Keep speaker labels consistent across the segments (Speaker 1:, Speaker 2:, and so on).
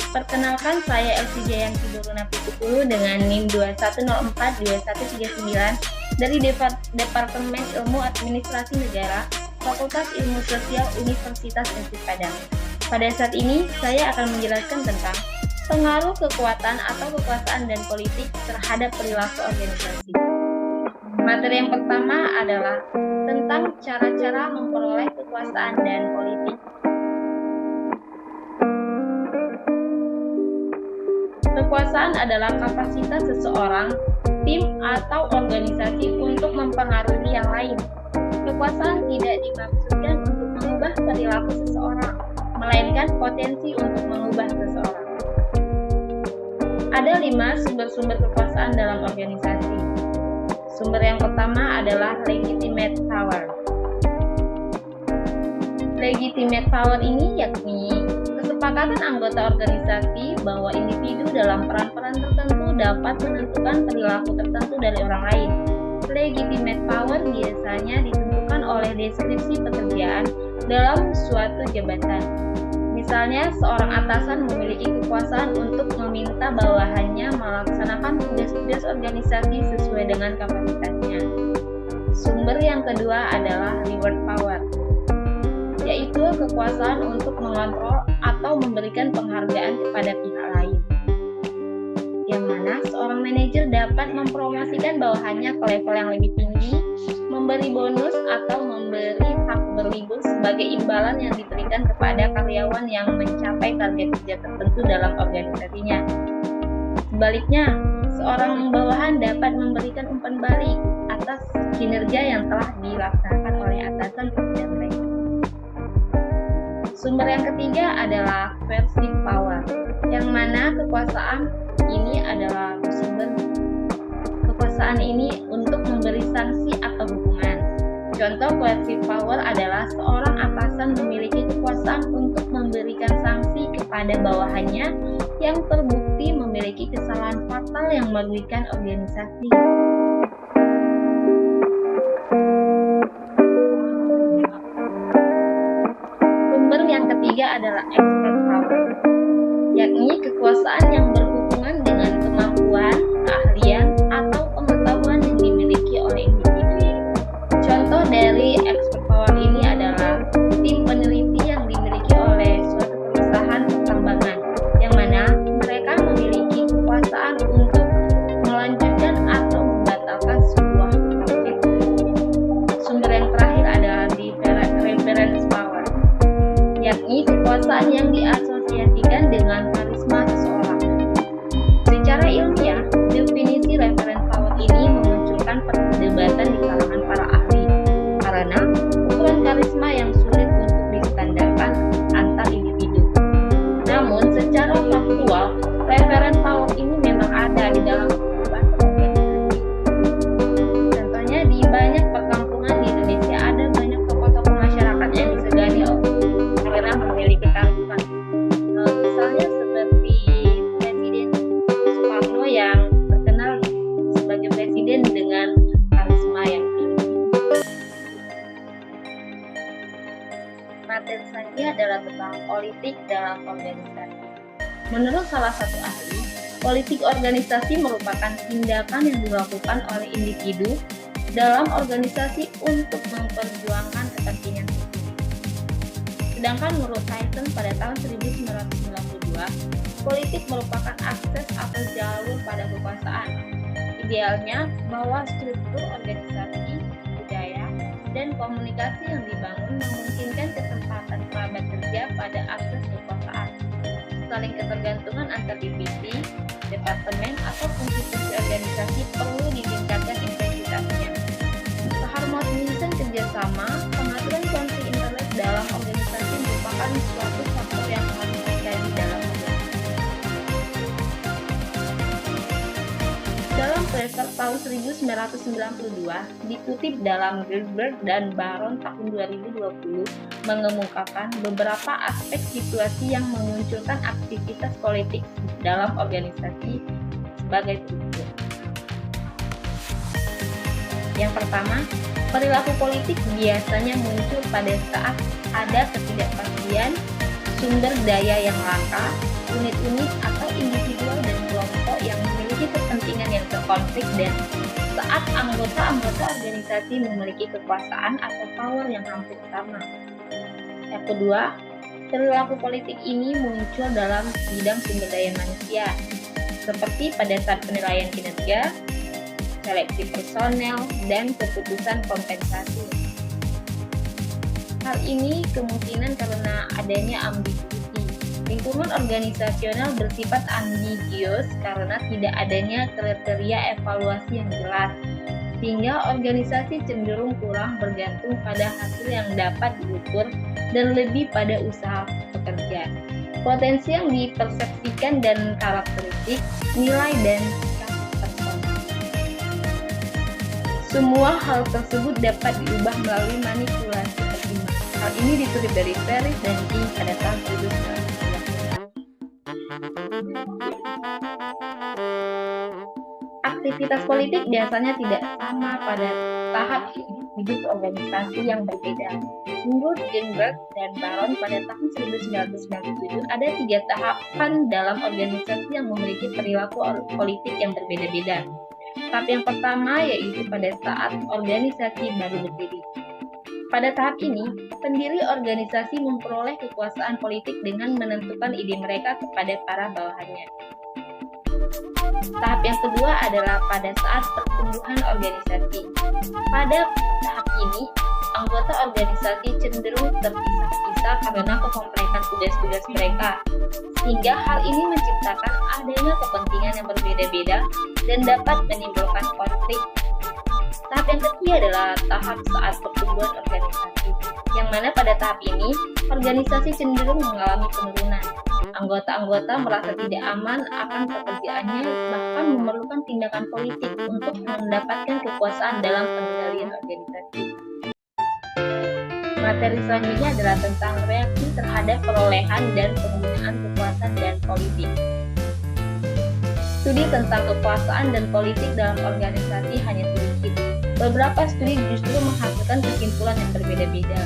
Speaker 1: Perkenalkan, saya Elsie Jayanti Durunapitupulu dengan NIM 21042139 dari Departemen Ilmu Administrasi Negara, Fakultas Ilmu Sosial Universitas Negeri Padang. Pada saat ini, saya akan menjelaskan tentang pengaruh kekuatan atau kekuasaan dan politik terhadap perilaku organisasi. Materi yang pertama adalah tentang cara-cara memperoleh kekuasaan dan politik. Kekuasaan adalah kapasitas seseorang, tim, atau organisasi untuk mempengaruhi yang lain. Kekuasaan tidak dimaksudkan untuk mengubah perilaku seseorang, melainkan potensi untuk mengubah seseorang. Ada 5 sumber-sumber kekuasaan dalam organisasi. Sumber yang pertama adalah legitimate power. Legitimate power ini yakni kesepakatan anggota organisasi bahwa individu dalam peran-peran tertentu dapat menentukan perilaku tertentu dari orang lain. Legitimate power biasanya ditentukan oleh deskripsi pekerjaan dalam suatu jabatan. Misalnya, seorang atasan memiliki kekuasaan untuk meminta bawahannya melaksanakan tugas-tugas organisasi sesuai dengan kapasitasnya. Sumber yang kedua adalah reward power, yaitu kekuasaan untuk mengontrol atau memberikan penghargaan kepada pihak lain, yang mana seorang manajer dapat mempromosikan bawahannya ke level yang lebih tinggi, memberi bonus atau memberi hak berlibur sebagai imbalan yang diberikan kepada karyawan yang mencapai target kerja tertentu dalam organisasinya. Sebaliknya, seorang bawahan dapat memberikan umpan balik atas kinerja yang telah dilaksanakan oleh atasan kepada mereka. Sumber yang ketiga adalah coercive power, yang mana kekuasaan ini adalah sumber kekuasaan ini untuk memberi sanksi atau hukuman. Contoh coercive power adalah seorang atasan memiliki kekuasaan untuk memberikan sanksi kepada bawahannya yang terbukti memiliki kesalahan fatal yang merugikan organisasi. Sumber yang ketiga adalah expert power, yakni kekuasaan yang berhubungan dengan kemampuan, keahlian, atau pengetahuan yang dimiliki oleh individu. Contoh dari expert power ini adalah tim peneliti yang dimiliki oleh suatu perusahaan pertambangan, yang mana mereka memiliki kekuasaan untuk melanjutkan atau membatalkan sebuah project. Sumber yang terakhir adalah reference power, yakni kekuasaan yang diasosiasikan dengan karisma seseorang. Secara ilmiah, definisi reference power ini memunculkan perdebatan di kalangan para ahli karena ukuran karisma yang sulit untuk distandarkan antar individu. Namun, secara faktual, reference power ini memang ada di dalam kehidupan berorganisasi. Contohnya, di banyak perkampungan di Indonesia ada banyak tokoh-tokoh masyarakat yang disegani karena memiliki karisma. Misalnya seperti Presiden Soekarno yang terkenal sebagai presiden dengan karisma yang tinggi. Materi selanjutnya adalah tentang politik dalam organisasi. Menurut salah satu ahli, politik organisasi merupakan tindakan yang dilakukan oleh individu dalam organisasi untuk memperjuangkan kepentingan publik. Sedangkan menurut Tyson pada tahun 1992, politik merupakan akses atau jalur pada kekuasaan. Idealnya bahwa struktur organisasi, budaya, dan komunikasi yang dibangun memungkinkan kesempatan kerabat kerja pada akses kekuasaan. Saling ketergantungan antar divisi, departemen, atau fungsi-fungsi organisasi perlu ditingkatkan intensitasnya. Keharmonisan kerjasama, pengaturan konflik internet dalam organisasi merupakan suatu faktor yang harus dikaji dalam organisasi. Dalam paper tahun 1992, dikutip dalam Gilbert dan Baron tahun 2020, mengemukakan beberapa aspek situasi yang memunculkan aktivitas politik dalam organisasi sebagai berikut. Yang pertama, perilaku politik biasanya muncul pada saat ada ketidakpastian, sumber daya yang langka, unit-unit atau individual dan kelompok yang memiliki kepentingan yang terkonflik, dan saat anggota-anggota organisasi memiliki kekuasaan atau power yang hampir sama. Yang kedua, perilaku politik ini muncul dalam bidang sumber daya manusia, seperti pada saat penilaian kinerja, seleksi personel, dan keputusan kompensasi. Hal ini kemungkinan karena adanya ambiguiti. Lingkungan organisasional bersifat ambigius karena tidak adanya kriteria evaluasi yang jelas, sehingga organisasi cenderung kurang bergantung pada hasil yang dapat diukur dan lebih pada usaha pekerja, potensi yang dipersepsikan, dan karakteristik, nilai, dan sikap personal. Semua hal tersebut dapat diubah melalui manipulasi pertimbangan. Hal ini dikutip dari Ferris dan King pada tahun 1990. Aktivitas politik biasanya tidak sama pada tahap individu organisasi yang berbeda. Menurut Greenberg dan Baron pada tahun 1997, ada 3 tahapan dalam organisasi yang memiliki perilaku politik yang berbeda-beda. Tahap yang pertama yaitu pada saat organisasi baru berdiri. Pada tahap ini, pendiri organisasi memperoleh kekuasaan politik dengan menentukan ide mereka kepada para bawahannya. Tahap yang kedua adalah pada saat pertumbuhan organisasi. Pada tahap ini, anggota organisasi cenderung terpisah-pisah karena kekomplekan tugas-tugas mereka, sehingga hal ini menciptakan adanya kepentingan yang berbeda-beda dan dapat menimbulkan konflik. Tahap yang ketiga adalah tahap saat pertumbuhan organisasi, yang mana pada tahap ini, organisasi cenderung mengalami penurunan. Anggota-anggota merasa tidak aman akan pekerjaannya, bahkan memerlukan tindakan politik untuk mendapatkan kekuasaan dalam pengendalian organisasi. Materi selanjutnya adalah tentang reaksi terhadap perolehan dan penggunaan kekuasaan dan politik. Studi tentang kekuasaan dan politik dalam organisasi hanya sedikit. Beberapa studi justru menghasilkan kesimpulan yang berbeda-beda.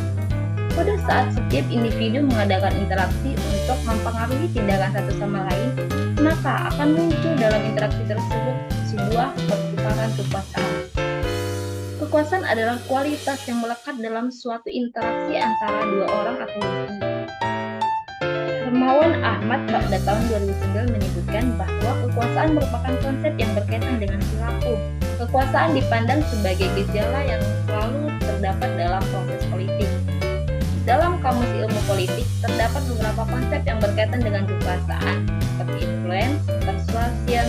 Speaker 1: Pada saat setiap individu mengadakan interaksi untuk mempengaruhi tindakan satu sama lain, maka akan muncul dalam interaksi tersebut sebuah pertukaran kekuasaan. Kekuasaan adalah kualitas yang melekat dalam suatu interaksi antara dua orang atau lebih. Hermawan Ahmad pada tahun 2009 menyebutkan bahwa kekuasaan merupakan konsep yang berkaitan dengan perilaku. Kekuasaan dipandang sebagai gejala yang selalu terdapat dalam proses politik. Dalam kamus ilmu politik, terdapat beberapa konsep yang berkaitan dengan kekuasaan, seperti influence, persuasion,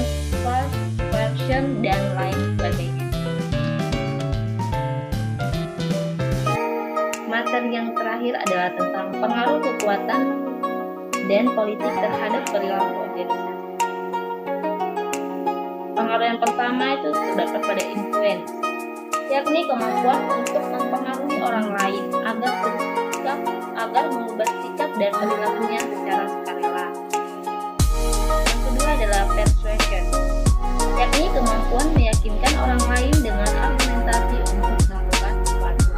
Speaker 1: coercion, dan lain sebagainya. Materi yang terakhir adalah tentang pengaruh kekuatan dan politik terhadap perilaku organisasi. Pengaruh yang pertama itu terdapat pada influence, yakni kemampuan untuk mempengaruhi orang lain agar mengubah sikap dan perilakunya secara sukarela. Yang kedua adalah persuasion, yakni kemampuan meyakinkan orang lain dengan argumentasi untuk melakukan sesuatu.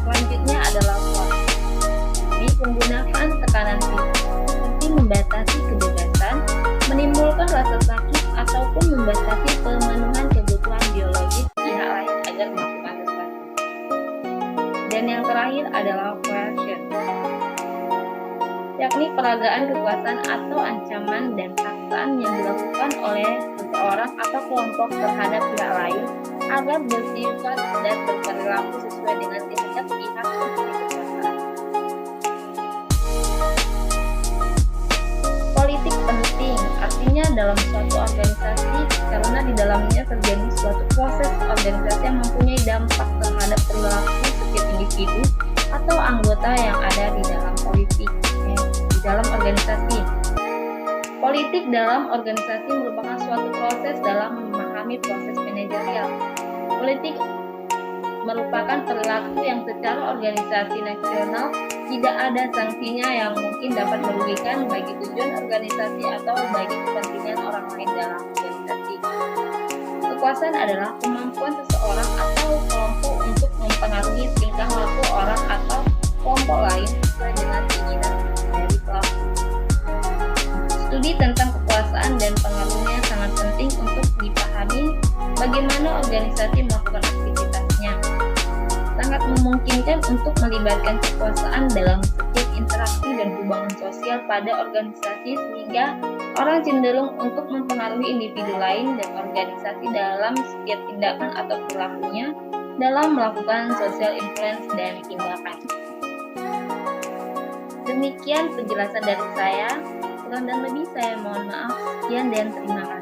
Speaker 1: Selanjutnya adalah force, yakni menggunakan tekanan fisik seperti membatasi kebebasan, menimbulkan rasa sakit, ataupun membatasi pemenuhan kebutuhan biologis pihak lain agar melakukan sesuatu. Dan yang terakhir adalah coercion, yakni peragaan kekuasaan atau ancaman dan paksaan yang dilakukan oleh seseorang atau kelompok terhadap pihak lain agar bersifat dan berperilaku sesuai dengan kehendak pihak yang memiliki kekuasaan. Politik penting artinya dalam suatu organisasi karena di dalamnya terjadi suatu proses organisasi yang mempunyai dampak terhadap perilaku setiap individu atau anggota yang ada di dalam di dalam organisasi. Politik dalam organisasi merupakan suatu proses dalam memahami proses manajerial. Politik merupakan perilaku yang secara organisasi nasional tidak ada sanksinya yang mungkin dapat merugikan bagi tujuan organisasi atau bagi kepentingan orang lain dalam organisasi. Kekuasaan adalah kemampuan seseorang atau kelompok untuk mempengaruhi tingkah laku orang atau kelompok lain sesuai dengan keinginan dari pelaku. bagaimana organisasi melakukan aktivitasnya. Sangat memungkinkan untuk melibatkan kekuasaan dalam setiap interaksi dan hubungan sosial pada organisasi, sehingga orang cenderung untuk mempengaruhi individu lain dan organisasi dalam setiap tindakan atau perilakunya dalam melakukan social influence dan tindakan. Demikian penjelasan dari saya, kurang dan lebih saya mohon maaf. Sekian dan terima kasih.